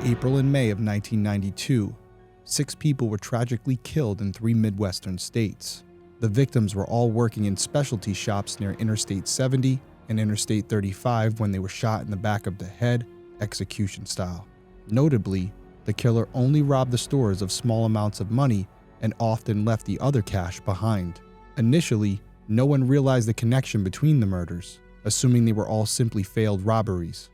April and May of 1992, 6 people were tragically killed in 3 Midwestern states. The victims were all working in specialty shops near Interstate 70 and Interstate 35 when they were shot in the back of the head, execution style. Notably, the killer only robbed the stores of small amounts of money and often left the other cash behind. Initially, no one realized the connection between the murders, assuming they were all simply failed robberies.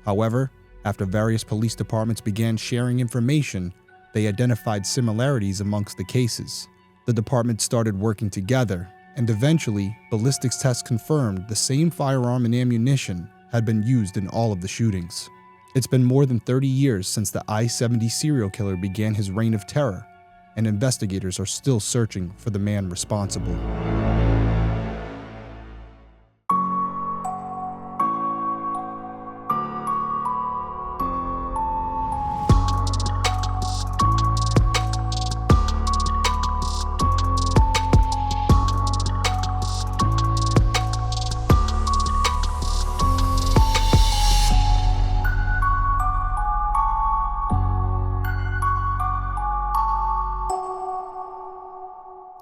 However, after various police departments began sharing information, they identified similarities amongst the cases. The departments started working together, and eventually, ballistics tests confirmed the same firearm and ammunition had been used in all of the shootings. It's been more than 30 years since the I-70 serial killer began his reign of terror, and investigators are still searching for the man responsible.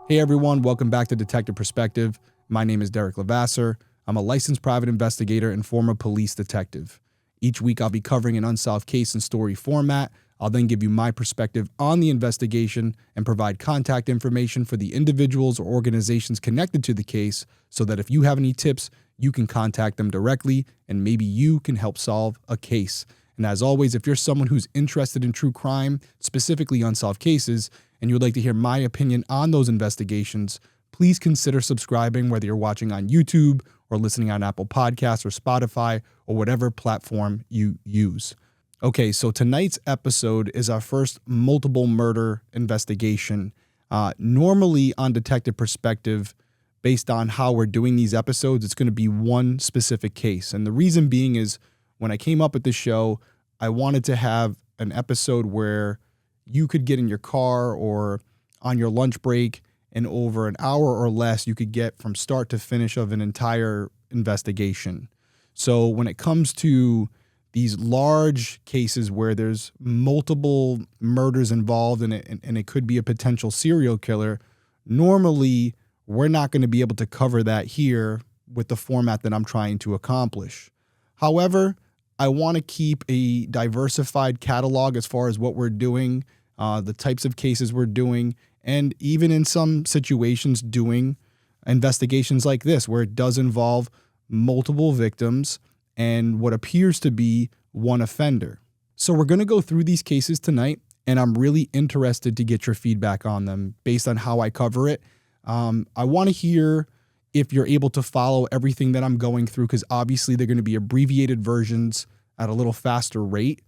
Hey everyone, welcome back to Detective Perspective. My name is Derrick Levasseur. I'm a licensed private investigator and former police detective. Each week I'll be covering an unsolved case in story format. I'll then give you my perspective on the investigation and provide contact information for the individuals or organizations connected to the case so that if you have any tips, you can contact them directly and maybe you can help solve a case. And as always, if you're someone who's interested in true crime, specifically unsolved cases, and you would like to hear my opinion on those investigations, please consider subscribing whether you're watching on YouTube or listening on Apple Podcasts or Spotify or whatever platform you use. Okay, so tonight's episode is our first multiple murder investigation. Normally on Detective Perspective, based on how we're doing these episodes, it's going to be one specific case. And the reason being is when I came up with this show, I wanted to have an episode where you could get in your car or on your lunch break and over an hour or less, you could get from start to finish of an entire investigation. So when it comes to these large cases where there's multiple murders involved in it, and it could be a potential serial killer, normally we're not going to be able to cover that here with the format that I'm trying to accomplish. However, I want to keep a diversified catalog as far as what we're doing, the types of cases we're doing, and even in some situations doing investigations like this where it does involve multiple victims and what appears to be one offender. So we're going to go through these cases tonight, and I'm really interested to get your feedback on them based on how I cover it. I want to hear if you're able to follow everything that I'm going through, because obviously they're going to be abbreviated versions at a little faster rate.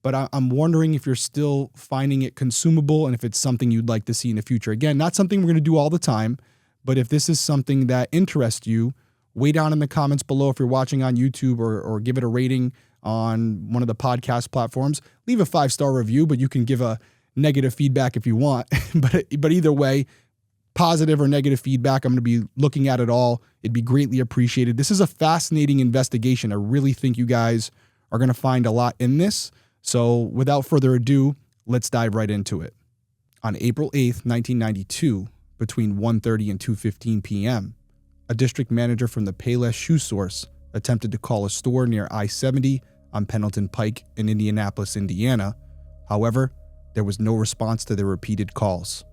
But I'm wondering if you're still finding it consumable and if it's something you'd like to see in the future. Again, not something we're going to do all the time, but if this is something that interests you, way down in the comments below if you're watching on YouTube or give it a rating on one of the podcast platforms. Leave a 5-star review, but you can give a negative feedback if you want. But either way, positive or negative feedback, I'm going to be looking at it all. It'd be greatly appreciated. This is a fascinating investigation. I really think you guys are going to find a lot in this. So without further ado, let's dive right into it. On April 8th, 1992, between 1:30 and 2:15 p.m., a district manager from the Payless Shoe Source attempted to call a store near I-70 on Pendleton Pike in Indianapolis, Indiana. However, there was no response to their repeated calls.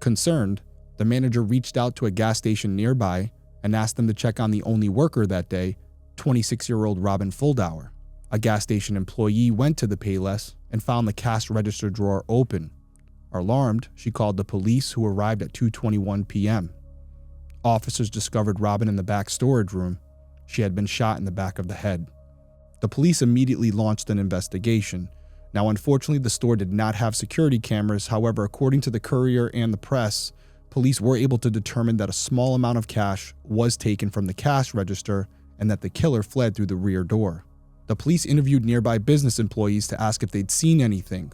Concerned, the manager reached out to a gas station nearby and asked them to check on the only worker that day, 26-year-old Robin Fuldauer. A gas station employee went to the Payless and found the cash register drawer open. Alarmed, she called the police, who arrived at 2:21 p.m. Officers discovered Robin in the back storage room. She had been shot in the back of the head. The police immediately launched an investigation. Now, unfortunately, the store did not have security cameras. However, according to the Courier and the press, police were able to determine that a small amount of cash was taken from the cash register and that the killer fled through the rear door. The police interviewed nearby business employees to ask if they'd seen anything.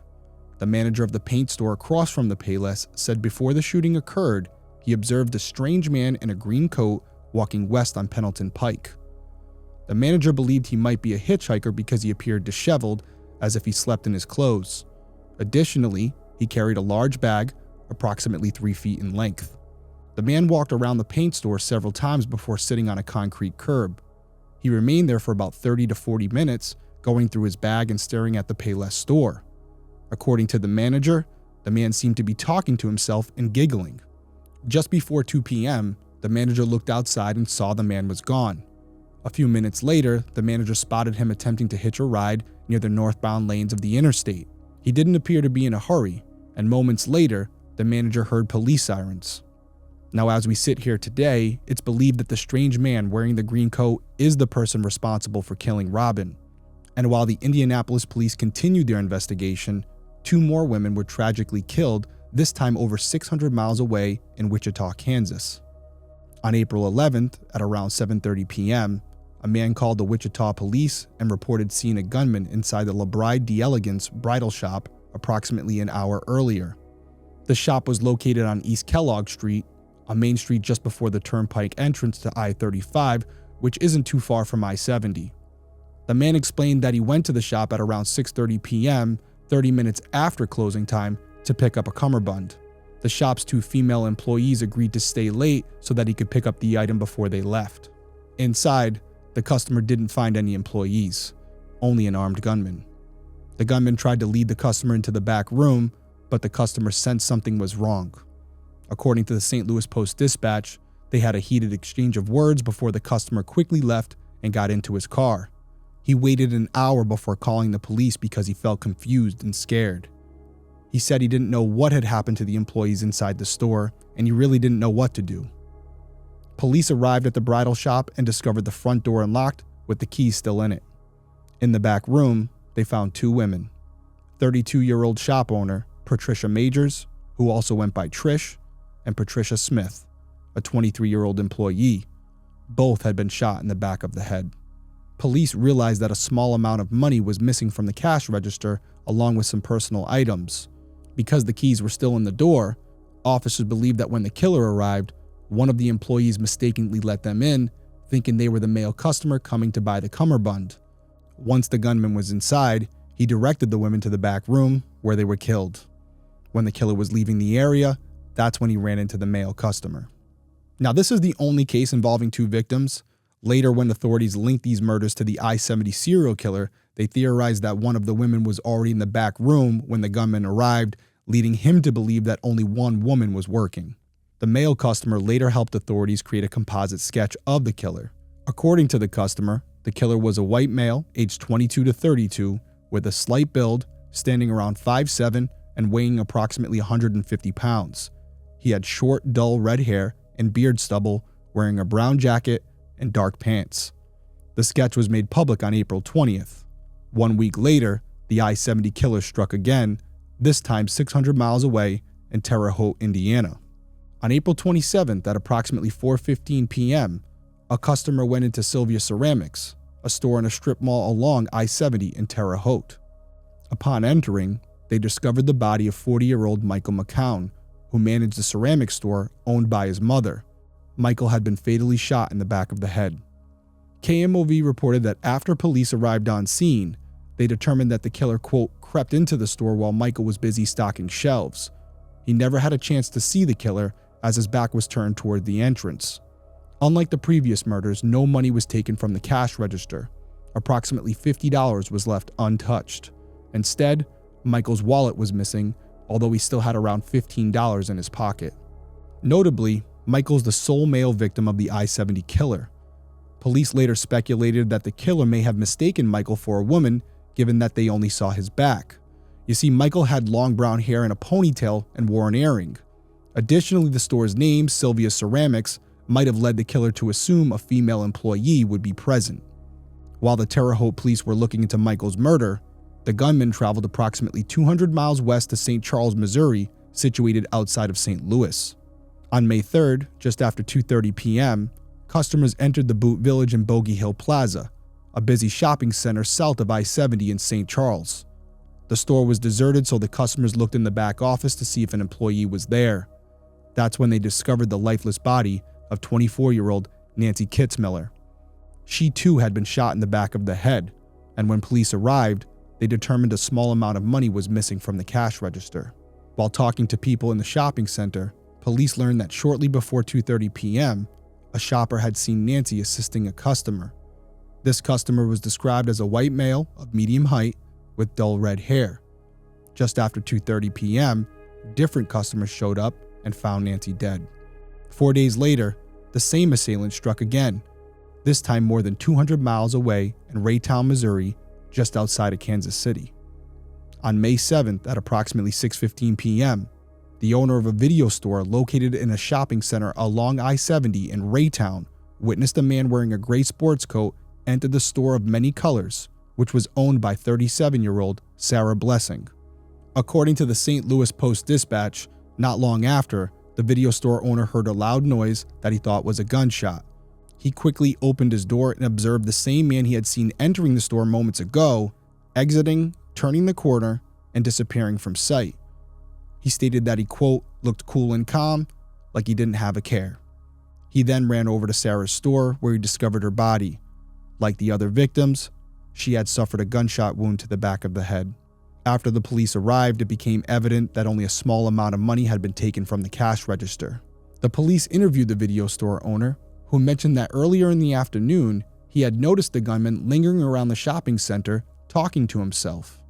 The manager of the paint store across from the Payless said before the shooting occurred, he observed a strange man in a green coat walking west on Pendleton Pike. The manager believed he might be a hitchhiker because he appeared disheveled, as if he slept in his clothes. Additionally, he carried a large bag, approximately 3 feet in length. The man walked around the paint store several times before sitting on a concrete curb. He remained there for about 30 to 40 minutes, going through his bag and staring at the Payless store. According to the manager, the man seemed to be talking to himself and giggling. Just before 2 p.m., the manager looked outside and saw the man was gone. A few minutes later, the manager spotted him attempting to hitch a ride near the northbound lanes of the interstate. He didn't appear to be in a hurry, and moments later, the manager heard police sirens. Now, as we sit here today, it's believed that the strange man wearing the green coat is the person responsible for killing Robin. And while the Indianapolis police continued their investigation, 2 more women were tragically killed, this time over 600 miles away in Wichita, Kansas. On April 11th, at around 7:30 p.m., a man called the Wichita police and reported seeing a gunman inside the La Bride d'Elegance bridal shop approximately an hour earlier. The shop was located on East Kellogg Street, a main street just before the turnpike entrance to I-35, which isn't too far from I-70. The man explained that he went to the shop at around 6:30 p.m., 30 minutes after closing time, to pick up a cummerbund. The shop's 2 female employees agreed to stay late so that he could pick up the item before they left. Inside, the customer didn't find any employees, only an armed gunman. The gunman tried to lead the customer into the back room, but the customer sensed something was wrong. According to the St. Louis Post-Dispatch, they had a heated exchange of words before the customer quickly left and got into his car. He waited an hour before calling the police because he felt confused and scared. He said he didn't know what had happened to the employees inside the store, and he really didn't know what to do. Police arrived at the bridal shop and discovered the front door unlocked with the keys still in it. In the back room, they found 2 women. 32-year-old shop owner Patricia Majors, who also went by Trish, and Patricia Smith, a 23-year-old employee. Both had been shot in the back of the head. Police realized that a small amount of money was missing from the cash register along with some personal items. Because the keys were still in the door, officers believed that when the killer arrived, one of the employees mistakenly let them in, thinking they were the male customer coming to buy the cummerbund. Once the gunman was inside, he directed the women to the back room where they were killed. When the killer was leaving the area, that's when he ran into the male customer. Now, this is the only case involving 2 victims. Later, when authorities linked these murders to the I-70 serial killer, they theorized that one of the women was already in the back room when the gunman arrived, leading him to believe that only one woman was working. The male customer later helped authorities create a composite sketch of the killer. According to the customer, the killer was a white male, aged 22 to 32, with a slight build, standing around 5'7", and weighing approximately 150 pounds. He had short, dull red hair and beard stubble, wearing a brown jacket and dark pants. The sketch was made public on April 20th. 1 week later, the I-70 killer struck again, this time 600 miles away in Terre Haute, Indiana. On April 27th at approximately 4:15 p.m., a customer went into Sylvia Ceramics, a store in a strip mall along I-70 in Terre Haute. Upon entering, they discovered the body of 40-year-old Michael McCown, who managed the ceramics store owned by his mother. Michael had been fatally shot in the back of the head. KMOV reported that after police arrived on scene, they determined that the killer, quote, crept into the store while Michael was busy stocking shelves. He never had a chance to see the killer as his back was turned toward the entrance. Unlike the previous murders, no money was taken from the cash register. Approximately $50 was left untouched. Instead, Michael's wallet was missing, although he still had around $15 in his pocket. Notably, Michael's the sole male victim of the I-70 killer. Police later speculated that the killer may have mistaken Michael for a woman, given that they only saw his back. You see, Michael had long brown hair and a ponytail and wore an earring. Additionally, the store's name, Sylvia Ceramics, might have led the killer to assume a female employee would be present. While the Terre Haute police were looking into Michael's murder, the gunman traveled approximately 200 miles west to St. Charles, Missouri, situated outside of St. Louis. On May 3rd, just after 2:30 p.m., customers entered the Boot Village and Bogey Hill Plaza, a busy shopping center south of I-70 in St. Charles. The store was deserted, so the customers looked in the back office to see if an employee was there. That's when they discovered the lifeless body of 24-year-old Nancy Kitzmiller. She too had been shot in the back of the head, and when police arrived, they determined a small amount of money was missing from the cash register. While talking to people in the shopping center, police learned that shortly before 2:30 p.m., a shopper had seen Nancy assisting a customer. This customer was described as a white male of medium height with dull red hair. Just after 2:30 p.m., different customers showed up and found Nancy dead. 4 days later, the same assailant struck again, this time more than 200 miles away in Raytown, Missouri, just outside of Kansas City. On May 7th at approximately 6:15 p.m., the owner of a video store located in a shopping center along I-70 in Raytown witnessed a man wearing a gray sports coat enter the store of many colors, which was owned by 37-year-old Sarah Blessing. According to the St. Louis Post-Dispatch, not long after, the video store owner heard a loud noise that he thought was a gunshot. He quickly opened his door and observed the same man he had seen entering the store moments ago, exiting, turning the corner, and disappearing from sight. He stated that he, quote, looked cool and calm, like he didn't have a care. He then ran over to Sarah's store where he discovered her body. Like the other victims, she had suffered a gunshot wound to the back of the head. After the police arrived, it became evident that only a small amount of money had been taken from the cash register. The police interviewed the video store owner, who mentioned that earlier in the afternoon, he had noticed the gunman lingering around the shopping center, talking to himself.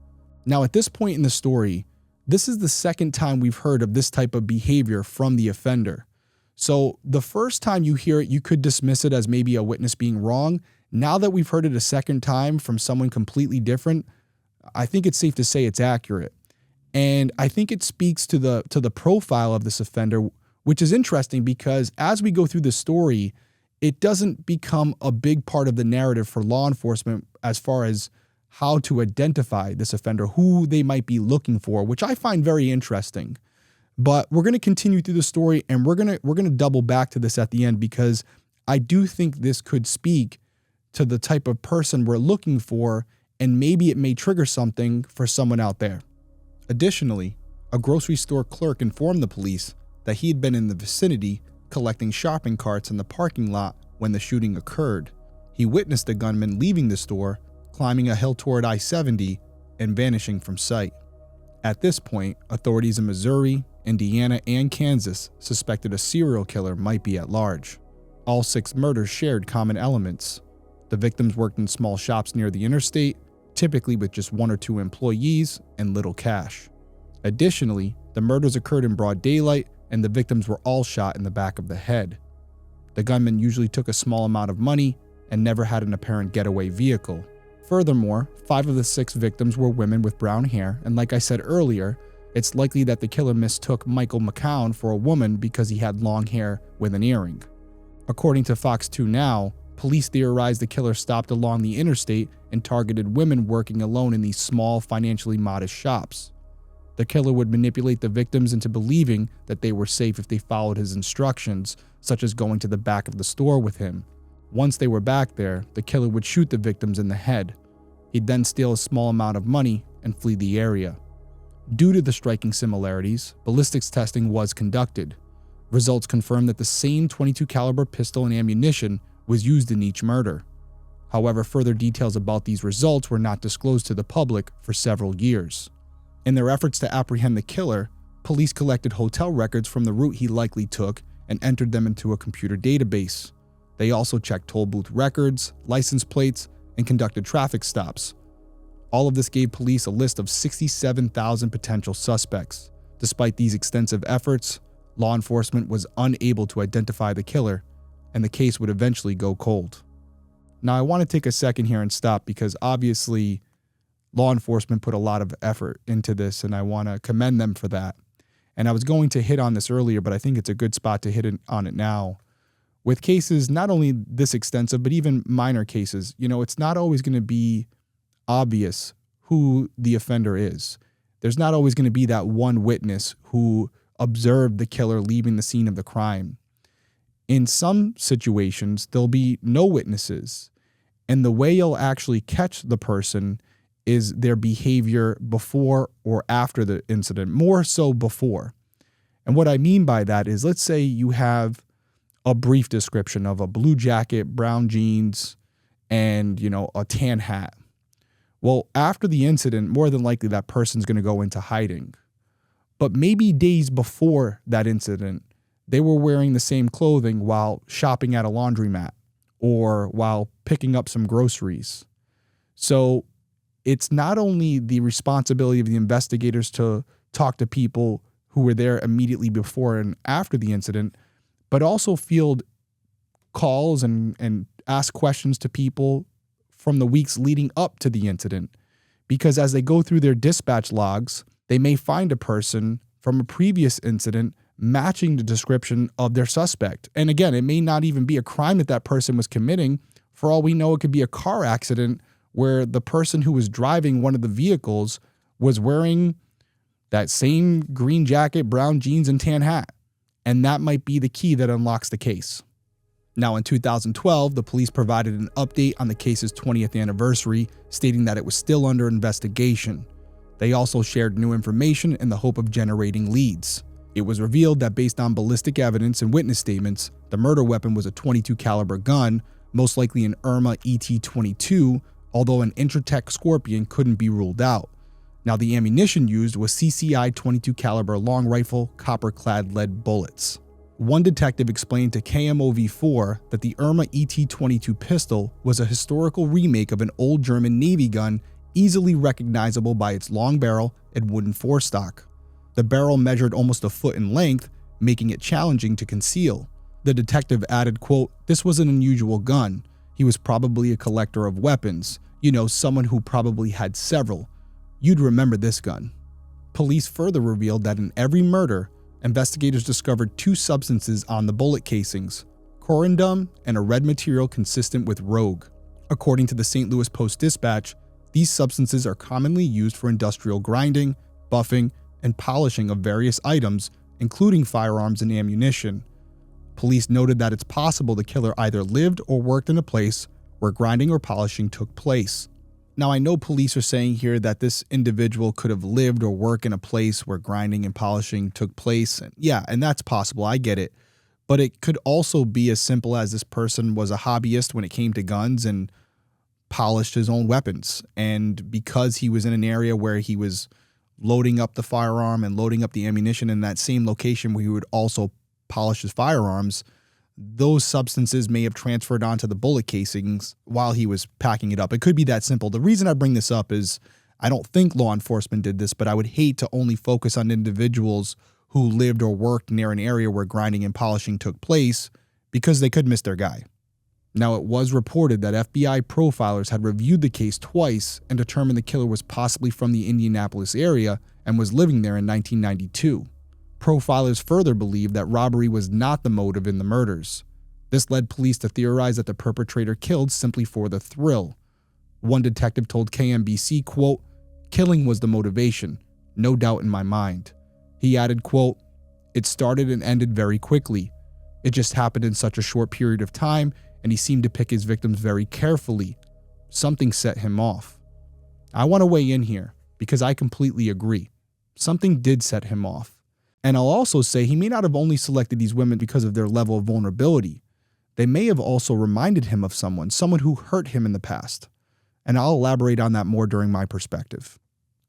Now, at this point in the story, this is the second time we've heard of this type of behavior from the offender. So the first time you hear it, you could dismiss it as maybe a witness being wrong. Now that we've heard it a second time from someone completely different, I think it's safe to say it's accurate. And I think it speaks to the profile of this offender, which is interesting because as we go through the story, it doesn't become a big part of the narrative for law enforcement as far as how to identify this offender, who they might be looking for, which I find very interesting. But we're going to continue through the story, and we're going to double back to this at the end because I do think this could speak to the type of person we're looking for, and maybe it may trigger something for someone out there. Additionally, a grocery store clerk informed the police that he had been in the vicinity collecting shopping carts in the parking lot when the shooting occurred. He witnessed the gunman leaving the store, climbing a hill toward I-70, and vanishing from sight. At this point, authorities in Missouri, Indiana, and Kansas suspected a serial killer might be at large. All 6 murders shared common elements. The victims worked in small shops near the interstate, typically with just 1 or 2 employees and little cash. Additionally, the murders occurred in broad daylight and the victims were all shot in the back of the head. The gunman usually took a small amount of money and never had an apparent getaway vehicle. Furthermore, 5 of the 6 victims were women with brown hair, and like I said earlier, it's likely that the killer mistook Michael McCown for a woman because he had long hair with an earring. According to Fox 2 Now, police theorized the killer stopped along the interstate and targeted women working alone in these small, financially modest shops. The killer would manipulate the victims into believing that they were safe if they followed his instructions, such as going to the back of the store with him. Once they were back there, the killer would shoot the victims in the head. He'd then steal a small amount of money and flee the area. Due to the striking similarities, ballistics testing was conducted. Results confirmed that the same .22 caliber pistol and ammunition was used in each murder. However, further details about these results were not disclosed to the public for several years. In their efforts to apprehend the killer, police collected hotel records from the route he likely took and entered them into a computer database. They also checked toll booth records, license plates, and conducted traffic stops. All of this gave police a list of 67,000 potential suspects. Despite these extensive efforts, law enforcement was unable to identify the killer, and the case would eventually go cold. Now, I want to take a second here and stop because obviously law enforcement put a lot of effort into this, and I want to commend them for that. And I was going to hit on this earlier, but I think it's a good spot to hit on it now. With cases not only this extensive, but even minor cases, it's not always going to be obvious who the offender is. There's not always going to be that one witness who observed the killer leaving the scene of the crime. In some situations, there'll be no witnesses, and the way you'll actually catch the person is their behavior before or after the incident, more so before. And what I mean by that is, let's say you have a brief description of a blue jacket, brown jeans, and, a tan hat. Well, after the incident, more than likely that person's going to go into hiding. But maybe days before that incident, they were wearing the same clothing while shopping at a laundromat or while picking up some groceries. So it's not only the responsibility of the investigators to talk to people who were there immediately before and after the incident, but also field calls and ask questions to people from the weeks leading up to the incident. Because as they go through their dispatch logs, they may find a person from a previous incident matching the description of their suspect. And again, it may not even be a crime that person was committing. For all we know, it could be a car accident where the person who was driving one of the vehicles was wearing that same green jacket, brown jeans, and tan hat. And that might be the key that unlocks the case. Now, in 2012, the police provided an update on the case's 20th anniversary, stating that it was still under investigation. They also shared new information in the hope of generating leads. It was revealed that based on ballistic evidence and witness statements, the murder weapon was a .22 caliber gun, most likely an Irma ET-22, although an Intratec Scorpion couldn't be ruled out. Now, the ammunition used was CCI .22 caliber long rifle, copper-clad lead bullets. One detective explained to KMOV4 that the Irma ET-22 pistol was a historical remake of an old German Navy gun, easily recognizable by its long barrel and wooden forestock. The barrel measured almost a foot in length, making it challenging to conceal. The detective added, quote, "This was an unusual gun. He was probably a collector of weapons. Someone who probably had several. You'd remember this gun." Police further revealed that in every murder, investigators discovered two substances on the bullet casings, corundum and a red material consistent with rogue. According to the St. Louis Post-Dispatch, these substances are commonly used for industrial grinding, buffing, and polishing of various items, including firearms and ammunition. Police noted that it's possible the killer either lived or worked in a place where grinding or polishing took place. Now, I know police are saying here that this individual could have lived or worked in a place where grinding and polishing took place. And that's possible. I get it. But it could also be as simple as this person was a hobbyist when it came to guns and polished his own weapons. And because he was in an area where he was loading up the firearm and loading up the ammunition in that same location where he would also polish his firearms, those substances may have transferred onto the bullet casings while he was packing it up. It could be that simple. The reason I bring this up is I don't think law enforcement did this, but I would hate to only focus on individuals who lived or worked near an area where grinding and polishing took place because they could miss their guy. Now, it was reported that FBI profilers had reviewed the case twice and determined the killer was possibly from the Indianapolis area and was living there in 1992. Profilers further believed that robbery was not the motive in the murders. This led police to theorize that the perpetrator killed simply for the thrill. One detective told KMBC, quote, "Killing was the motivation, no doubt in my mind." He added, quote, "It started and ended very quickly. It just happened in such a short period of time, and he seemed to pick his victims very carefully. Something set him off." I want to weigh in here because I completely agree. Something did set him off. And I'll also say he may not have only selected these women because of their level of vulnerability. They may have also reminded him of someone who hurt him in the past. And I'll elaborate on that more during my perspective.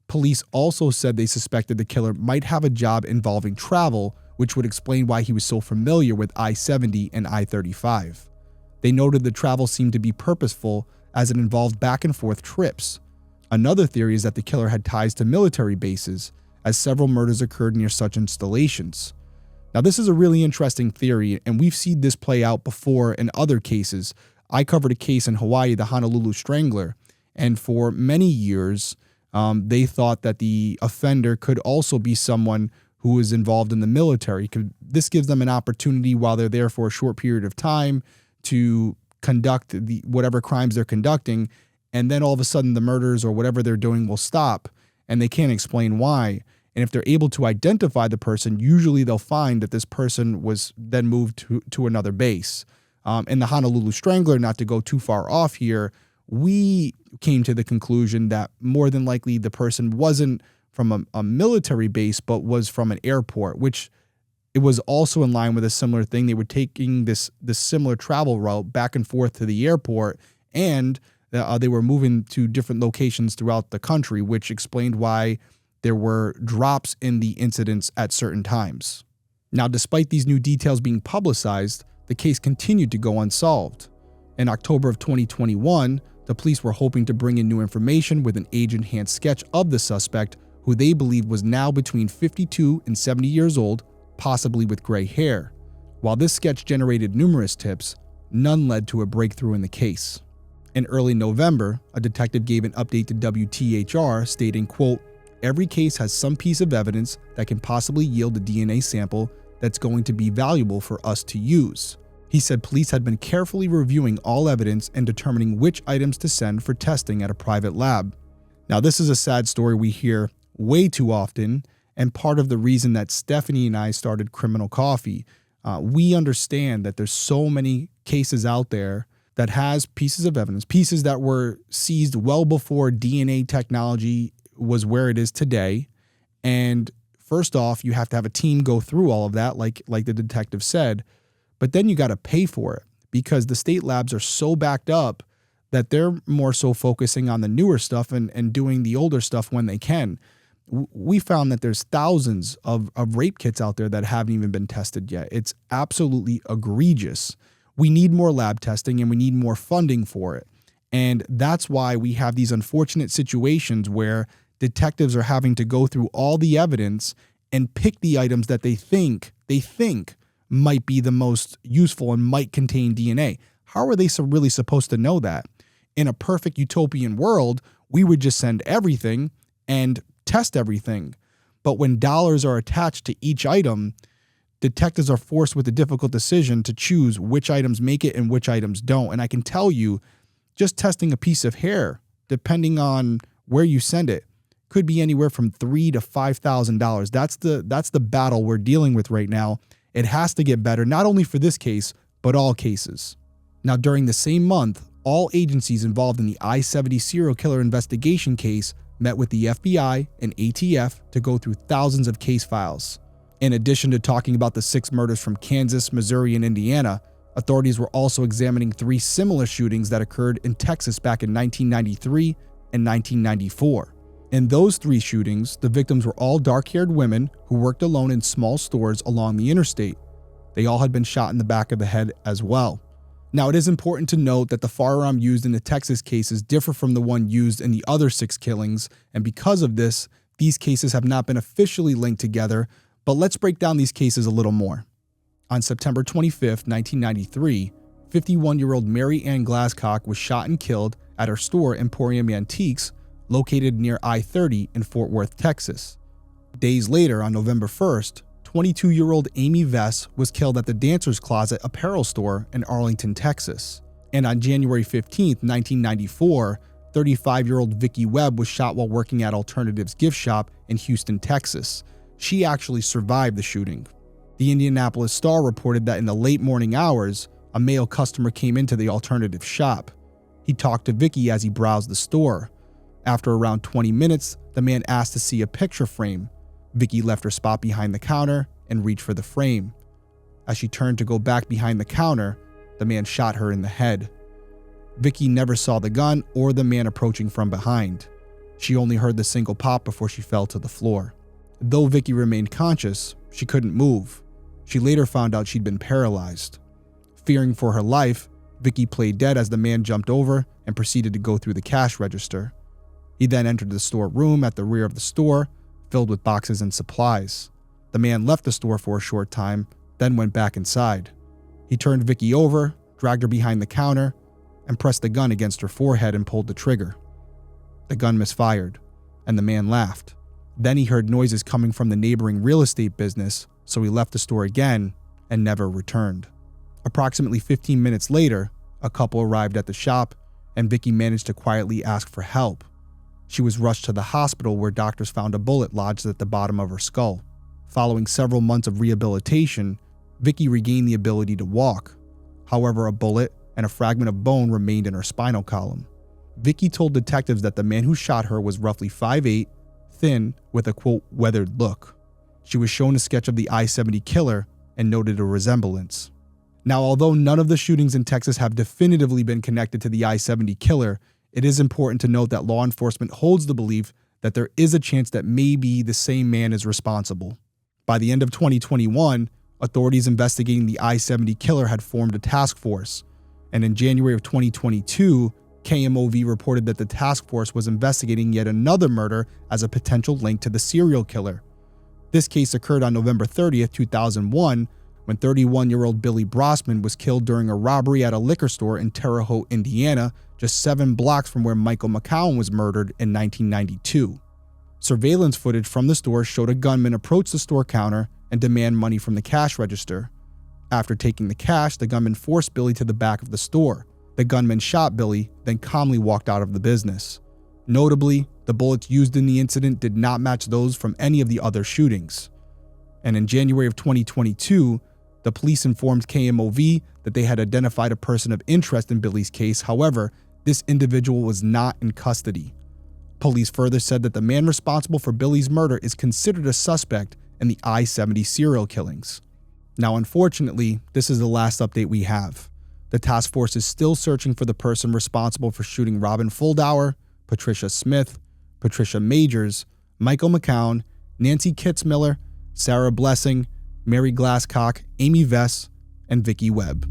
Police also said they suspected the killer might have a job involving travel, which would explain why he was so familiar with I-70 and I-35. They noted the travel seemed to be purposeful as it involved back and forth trips. Another theory is that the killer had ties to military bases, as several murders occurred near such installations. Now, this is a really interesting theory, and we've seen this play out before in other cases. I covered a case in Hawaii, the Honolulu Strangler, and for many years, they thought that the offender could also be someone who was involved in the military. This gives them an opportunity while they're there for a short period of time to conduct whatever crimes they're conducting, and then all of a sudden the murders or whatever they're doing will stop, and they can't explain why. And if they're able to identify the person, usually they'll find that this person was then moved to another base. In the Honolulu Strangler, not to go too far off here, we came to the conclusion that more than likely the person wasn't from a military base, but was from an airport, which it was also in line with a similar thing. They were taking this similar travel route back and forth to the airport, and They were moving to different locations throughout the country, which explained why there were drops in the incidents at certain times. Now, despite these new details being publicized, the case continued to go unsolved. In October of 2021, the police were hoping to bring in new information with an age-enhanced sketch of the suspect, who they believed was now between 52 and 70 years old, possibly with gray hair. While this sketch generated numerous tips, none led to a breakthrough in the case. In early November, a detective gave an update to WTHR stating, quote, "Every case has some piece of evidence that can possibly yield a DNA sample that's going to be valuable for us to use." He said police had been carefully reviewing all evidence and determining which items to send for testing at a private lab. Now, this is a sad story we hear way too often, and part of the reason that Stephanie and I started Criminal Coffee. We understand that there's so many cases out there that has pieces of evidence, pieces that were seized well before DNA technology was where it is today. And first off, you have to have a team go through all of that, like the detective said, but then you got to pay for it because the state labs are so backed up that they're more so focusing on the newer stuff and doing the older stuff when they can. We found that there's thousands of rape kits out there that haven't even been tested yet. It's absolutely egregious. We need more lab testing and we need more funding for it. And that's why we have these unfortunate situations where detectives are having to go through all the evidence and pick the items that they think might be the most useful and might contain DNA. How are they really supposed to know that? In a perfect utopian world, we would just send everything and test everything. But when dollars are attached to each item, detectives are forced with the difficult decision to choose which items make it and which items don't. And I can tell you, just testing a piece of hair, depending on where you send it, could be anywhere from $3,000 to $5,000. That's the battle we're dealing with right now. It has to get better, not only for this case, but all cases. Now, during the same month, all agencies involved in the I-70 serial killer investigation case met with the FBI and ATF to go through thousands of case files. In addition to talking about the 6 murders from Kansas, Missouri, and Indiana, authorities were also examining 3 similar shootings that occurred in Texas back in 1993 and 1994. In those 3 shootings, the victims were all dark-haired women who worked alone in small stores along the interstate. They all had been shot in the back of the head as well. Now, it is important to note that the firearm used in the Texas cases differ from the one used in the other 6 killings, and because of this, these cases have not been officially linked together, but let's break down these cases a little more. On September 25, 1993, 51-year-old Mary Ann Glasscock was shot and killed at her store Emporium Antiques, located near I-70 in Fort Worth, Texas. Days later, on November 1st, 22-year-old Amy Vess was killed at the Dancer's Closet apparel store in Arlington, Texas. And on January 15, 1994, 35-year-old Vicky Webb was shot while working at Alternatives gift shop in Houston, Texas. She actually survived the shooting. The Indianapolis Star reported that in the late morning hours, a male customer came into the Alternative shop. He talked to Vicky as he browsed the store. After around 20 minutes, the man asked to see a picture frame. Vicky left her spot behind the counter and reached for the frame. As she turned to go back behind the counter, the man shot her in the head. Vicky never saw the gun or the man approaching from behind. She only heard the single pop before she fell to the floor. Though Vicky remained conscious, she couldn't move. She later found out she'd been paralyzed. Fearing for her life, Vicky played dead as the man jumped over and proceeded to go through the cash register. He then entered the storeroom at the rear of the store, filled with boxes and supplies. The man left the store for a short time, then went back inside. He turned Vicky over, dragged her behind the counter, and pressed the gun against her forehead and pulled the trigger. The gun misfired, and the man laughed. Then he heard noises coming from the neighboring real estate business, so he left the store again and never returned. Approximately 15 minutes later, a couple arrived at the shop, and Vicky managed to quietly ask for help. She was rushed to the hospital where doctors found a bullet lodged at the bottom of her skull. Following several months of rehabilitation, Vicky regained the ability to walk. However, a bullet and a fragment of bone remained in her spinal column. Vicky told detectives that the man who shot her was roughly 5'8", thin, with a quote, weathered look. She was shown a sketch of the I-70 killer and noted a resemblance. Now, although none of the shootings in Texas have definitively been connected to the I-70 killer, it is important to note that law enforcement holds the belief that there is a chance that maybe the same man is responsible. By the end of 2021, authorities investigating the I-70 killer had formed a task force, and in January of 2022, KMOV reported that the task force was investigating yet another murder as a potential link to the serial killer. This case occurred on November 30th, 2001, when 31-year-old Billy Brossman was killed during a robbery at a liquor store in Terre Haute, Indiana, just 7 blocks from where Michael McCown was murdered in 1992. Surveillance footage from the store showed a gunman approach the store counter and demand money from the cash register. After taking the cash, the gunman forced Billy to the back of the store. The gunman shot Billy, then calmly walked out of the business. Notably, the bullets used in the incident did not match those from any of the other shootings. And in January of 2022, the police informed KMOV that they had identified a person of interest in Billy's case. However, this individual was not in custody. Police further said that the man responsible for Billy's murder is considered a suspect in the I-70 serial killings. Now, unfortunately, this is the last update we have. The task force is still searching for the person responsible for shooting Robin Fuldauer, Patricia Smith, Patricia Majors, Michael McCown, Nancy Kitzmiller, Sarah Blessing, Mary Glasscock, Amy Vess, and Vicky Webb.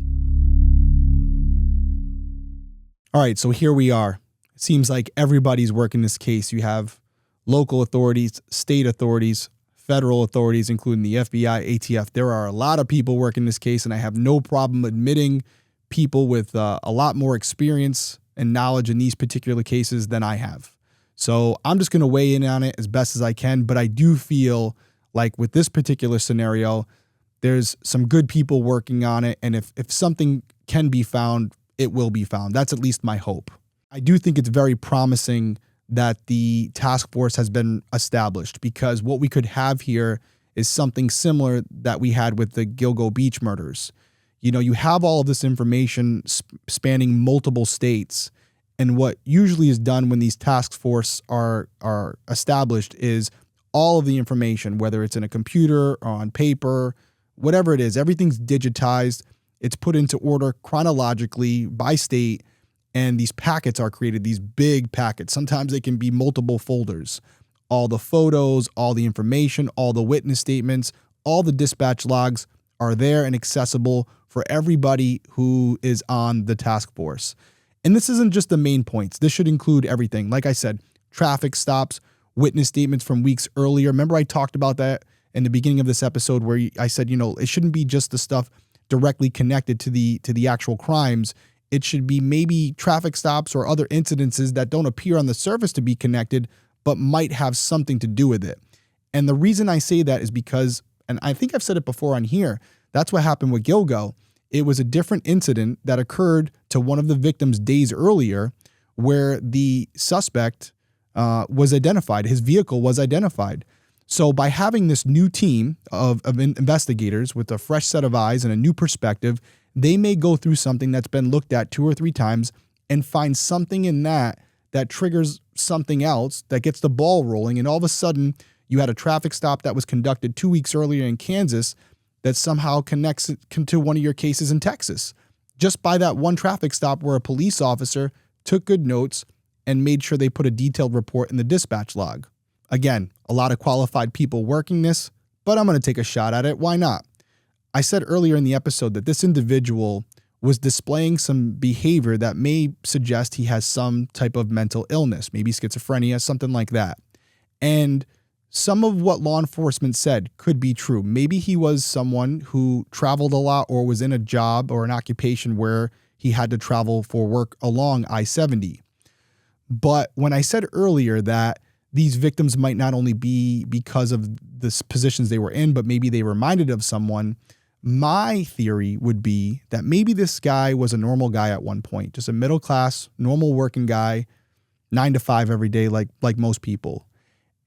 All right, so here we are. It seems like everybody's working this case. You have local authorities, state authorities, federal authorities, including the FBI, ATF. There are a lot of people working this case, and I have no problem admitting people with a lot more experience and knowledge in these particular cases than I have. So I'm just going to weigh in on it as best as I can, but I do feel like with this particular scenario, there's some good people working on it, and if something can be found, it will be found. That's at least my hope. I do think it's very promising that the task force has been established, because what we could have here is something similar that we had with the Gilgo Beach murders. You know, you have all of this information spanning multiple states, and what usually is done when these task forces are established is all of the information, whether it's in a computer or on paper, whatever it is, everything's digitized. It's put into order chronologically by state, and these packets are created, these big packets. Sometimes they can be multiple folders. All the photos, all the information, all the witness statements, all the dispatch logs are there and accessible for everybody who is on the task force. And this isn't just the main points. This should include everything. Like I said, traffic stops, witness statements from weeks earlier. Remember I talked about that in the beginning of this episode where I said, it shouldn't be just the stuff directly connected to the actual crimes. It should be maybe traffic stops or other incidences that don't appear on the surface to be connected, but might have something to do with it. And the reason I say that is because, and I think I've said it before on here, that's what happened with Gilgo. It was a different incident that occurred to one of the victims days earlier, where the suspect was identified. His vehicle was identified. So by having this new team of investigators with a fresh set of eyes and a new perspective, they may go through something that's been looked at 2 or 3 times and find something in that triggers something else that gets the ball rolling. And all of a sudden, you had a traffic stop that was conducted 2 weeks earlier in Kansas that somehow connects to one of your cases in Texas. Just by that one traffic stop where a police officer took good notes and made sure they put a detailed report in the dispatch log. Again, a lot of qualified people working this, but I'm going to take a shot at it. Why not? I said earlier in the episode that this individual was displaying some behavior that may suggest he has some type of mental illness, maybe schizophrenia, something like that. And some of what law enforcement said could be true. Maybe he was someone who traveled a lot or was in a job or an occupation where he had to travel for work along I-70. But when I said earlier that these victims might not only be because of the positions they were in, but maybe they reminded of someone, my theory would be that maybe this guy was a normal guy at one point, just a middle class, normal working guy, 9 to 5 every day, like most people.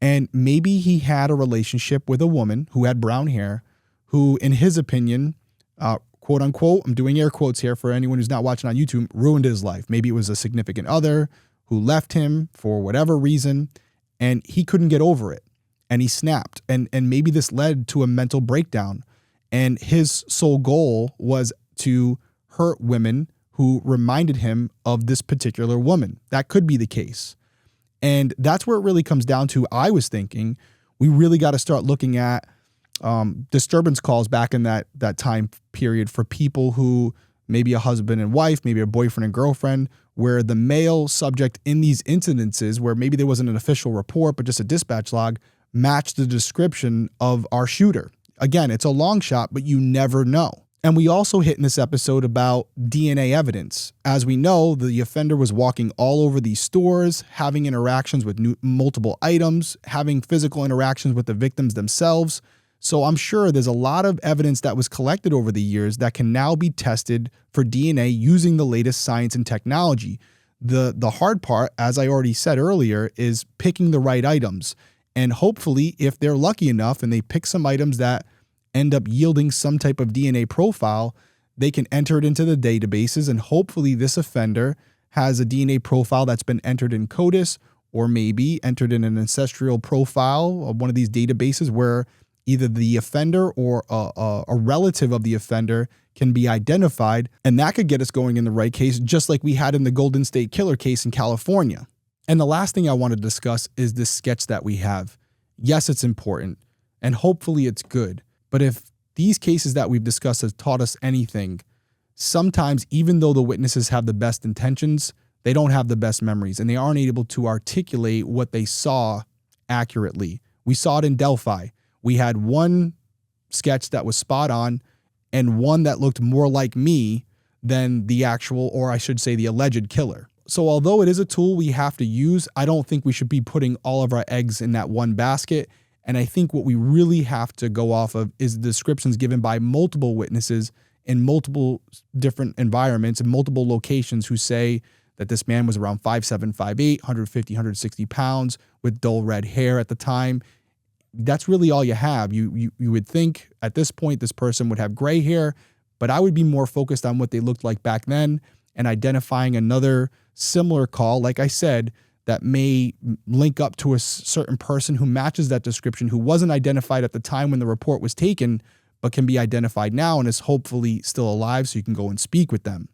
And maybe he had a relationship with a woman who had brown hair, who, in his opinion, quote unquote, I'm doing air quotes here for anyone who's not watching on YouTube, ruined his life. Maybe it was a significant other who left him for whatever reason, and he couldn't get over it, and he snapped. And maybe this led to a mental breakdown, and his sole goal was to hurt women who reminded him of this particular woman. That could be the case. And that's where it really comes down to. I was thinking we really got to start looking at disturbance calls back in that time period for people who maybe a husband and wife, maybe a boyfriend and girlfriend, where the male subject in these incidences, where maybe there wasn't an official report, but just a dispatch log, matched the description of our shooter. Again, it's a long shot, but you never know. And we also hit in this episode about DNA evidence. As we know, the offender was walking all over these stores, having interactions with multiple items, having physical interactions with the victims themselves. So I'm sure there's a lot of evidence that was collected over the years that can now be tested for DNA using the latest science and technology. The hard part, as I already said earlier, is picking the right items. And hopefully, if they're lucky enough and they pick some items that end up yielding some type of DNA profile, they can enter it into the databases, and hopefully this offender has a DNA profile that's been entered in CODIS, or maybe entered in an ancestral profile of one of these databases where either the offender or a relative of the offender can be identified, and that could get us going in the right case, just like we had in the Golden State Killer case in California. And the last thing I want to discuss is this sketch that we have. Yes, it's important, and hopefully it's good. But if these cases that we've discussed has taught us anything, sometimes even though the witnesses have the best intentions, they don't have the best memories, and they aren't able to articulate what they saw accurately. We saw it in Delphi. We had one sketch that was spot on and one that looked more like me than the actual, or I should say the alleged killer. So although it is a tool we have to use, I don't think we should be putting all of our eggs in that one basket. And I think what we really have to go off of is the descriptions given by multiple witnesses in multiple different environments and multiple locations who say that this man was around 5'7", 5'8", 150, 160 pounds with dull red hair at the time. That's really all you have. You would think at this point this person would have gray hair, but I would be more focused on what they looked like back then and identifying another similar call, like I said, that may link up to a certain person who matches that description, who wasn't identified at the time when the report was taken, but can be identified now and is hopefully still alive so you can go and speak with them.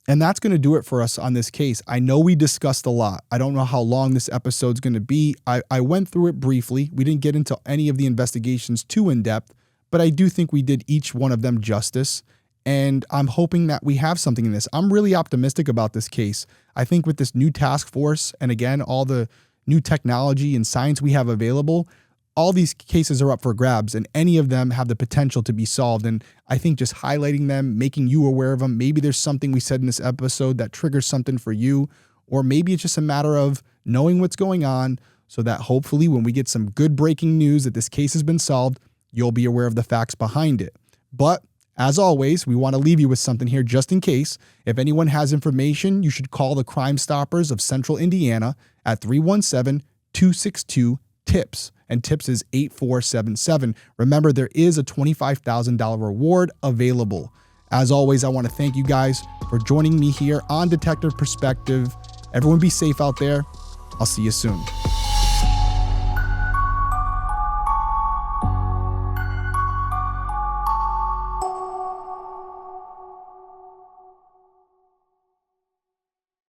And that's going to do it for us on this case. I know we discussed a lot. I don't know how long this episode's going to be. I went through it briefly. We didn't get into any of the investigations too in depth, but I do think we did each one of them justice. And I'm hoping that we have something in this. I'm really optimistic about this case. I think with this new task force, and again, all the new technology and science we have available, all these cases are up for grabs, and any of them have the potential to be solved. And I think just highlighting them, making you aware of them, maybe there's something we said in this episode that triggers something for you, or maybe it's just a matter of knowing what's going on so that hopefully when we get some good breaking news that this case has been solved, you'll be aware of the facts behind it. But as always, we want to leave you with something here just in case. If anyone has information, you should call the Crime Stoppers of Central Indiana at 317-262-TIPS. And TIPS is 8477. Remember, there is a $25,000 reward available. As always, I want to thank you guys for joining me here on Detective Perspective. Everyone be safe out there. I'll see you soon.